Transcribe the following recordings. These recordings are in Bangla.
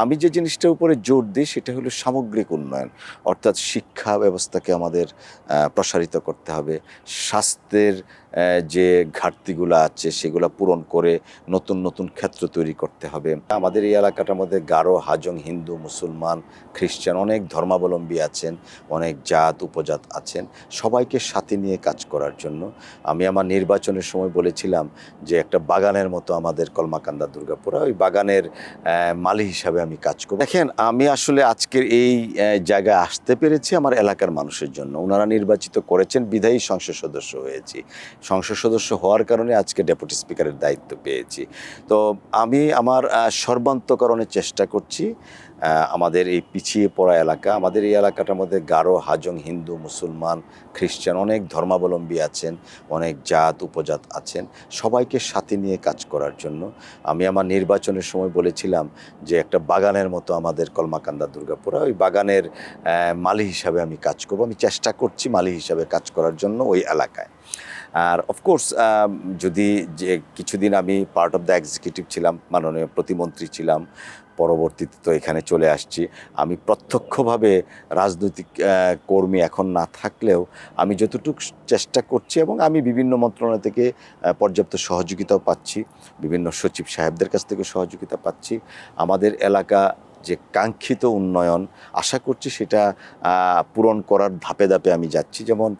আমি যে জিনিসটার উপরে জোর দিই সেটা হলো সামগ্রিক উন্নয়ন। অর্থাৎ শিক্ষা ব্যবস্থাকে আমাদের প্রসারিত করতে হবে। স্বাস্থ্যের যে ঘাটতিগুলা আছে সেগুলা পূরণ করে নতুন ক্ষেত্র তৈরি করতে হবে। আমাদের এই এলাকাটার মধ্যে গারো, হাজং, হিন্দু, মুসলমান, খ্রিস্টান অনেক ধর্মাবলম্বী আছেন, অনেক জাত, উপজাত আছেন। সবাইকে সাথে নিয়ে কাজ করার জন্য আমি আমার নির্বাচনের সময় বলেছিলাম যে একটা বাগানের মতো আমাদের কলমাকান্দা দুর্গাপুরা। ওই বাগানের মালি হিসাবে আমি কাজ করব। দেখেন, আমি আসলে আজকের এই জায়গায় আসতে পেরেছি আমার এলাকার মানুষের জন্য। উনারা নির্বাচিত করেছেন বিধায়ী সংসদ সদস্য হয়েছি। সংসদ সদস্য হওয়ার কারণে আজকে ডেপুটি স্পিকারের দায়িত্ব পেয়েছি। তো আমি আমার সর্বান্তকরণে চেষ্টা করছি আমাদের এই পিছিয়ে পড়া এলাকা, আমাদের এই এলাকাটার মধ্যে গারো, হাজং, হিন্দু, মুসলমান, খ্রিস্টান অনেক ধর্মাবলম্বী আছেন, অনেক জাত, উপজাত আছেন। সবাইকে সাথে নিয়ে কাজ করার জন্য আমি আমার নির্বাচনের সময় বলেছিলাম যে একটা বাগানের মতো আমাদের কলমাকান্দা দুর্গাপুরা। ওই বাগানের মালি হিসাবে আমি কাজ করব। আমি চেষ্টা করছি মালি হিসাবে কাজ করার জন্য ওই এলাকায়। আর অফকোর্স যদি যে কিছুদিন আমি পার্ট অফ দ্য এক্সিকিউটিভ ছিলাম, মাননীয় প্রতিমন্ত্রী ছিলাম, পরবর্তীতে তো এখানে চলে আসছি। আমি প্রত্যক্ষভাবে রাজনৈতিক কর্মী এখন না থাকলেও আমি যতটুকু চেষ্টা করছি এবং আমি বিভিন্ন মন্ত্রণালয় থেকে পর্যাপ্ত সহযোগিতাও পাচ্ছি, বিভিন্ন সচিব সাহেবদের কাছ থেকে সহযোগিতা পাচ্ছি। আমাদের এলাকা যে কাঙ্ক্ষিত উন্নয়ন আশা করছি সেটা পূরণ করার ধাপে ধাপে আমি যাচ্ছি। যেমন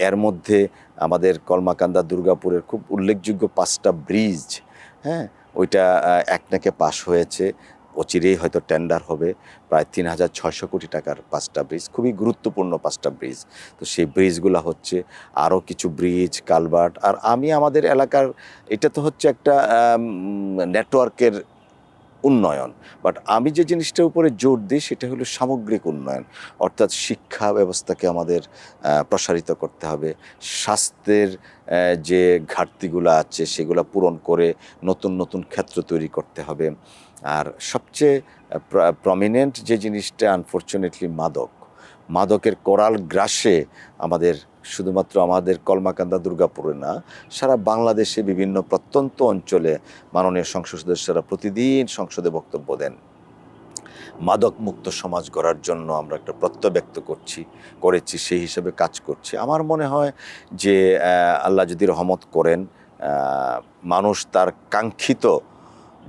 এর মধ্যে আমাদের কলমাকান্দা দুর্গাপুরের খুব উল্লেখযোগ্য 5টা ব্রিজ, হ্যাঁ, ওইটা একনাকে পাশ হয়েছে। অচিরেই হয়তো টেন্ডার হবে। প্রায় ৩,৬০০ কোটি টাকার 5টা ব্রিজ, খুবই গুরুত্বপূর্ণ 5টা ব্রিজ। তো সেই ব্রিজগুলো হচ্ছে, আরও কিছু ব্রিজ, কালভার্ট। আর আমি আমাদের এলাকার, এটা তো হচ্ছে একটা নেটওয়ার্কের উন্নয়ন, বাট আমি যে জিনিসটার উপরে জোর দিই সেটা হলো সামগ্রিক উন্নয়ন। অর্থাৎ শিক্ষা ব্যবস্থাকে আমাদের প্রসারিত করতে হবে। স্বাস্থ্যের যে ঘাটতিগুলো আছে সেগুলো পূরণ করে নতুন ক্ষেত্র তৈরি করতে হবে। আর সবচেয়ে প্রমিনেন্ট যে জিনিসটা আনফর্চুনেটলি মাদকের করাল গ্রাসে আমাদের, শুধুমাত্র আমাদের কলমাকান্দা দুর্গাপুরে না, সারা বাংলাদেশে বিভিন্ন প্রত্যন্ত অঞ্চলে মাননীয় সংসদ সদস্যরা প্রতিদিন সংসদে বক্তব্য দেন। মাদক মুক্ত সমাজ গড়ার জন্য আমরা একটা প্রত্যয় ব্যক্ত করেছি, সেই হিসেবে কাজ করছি। আমার মনে হয় যে আল্লাহ যদি রহমত করেন, মানুষ তার কাঙ্ক্ষিত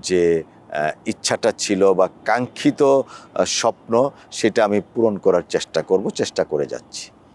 যে ইচ্ছাটা ছিল বা কাঙ্ক্ষিত স্বপ্ন, সেটা আমি পূরণ করার চেষ্টা করে যাচ্ছি।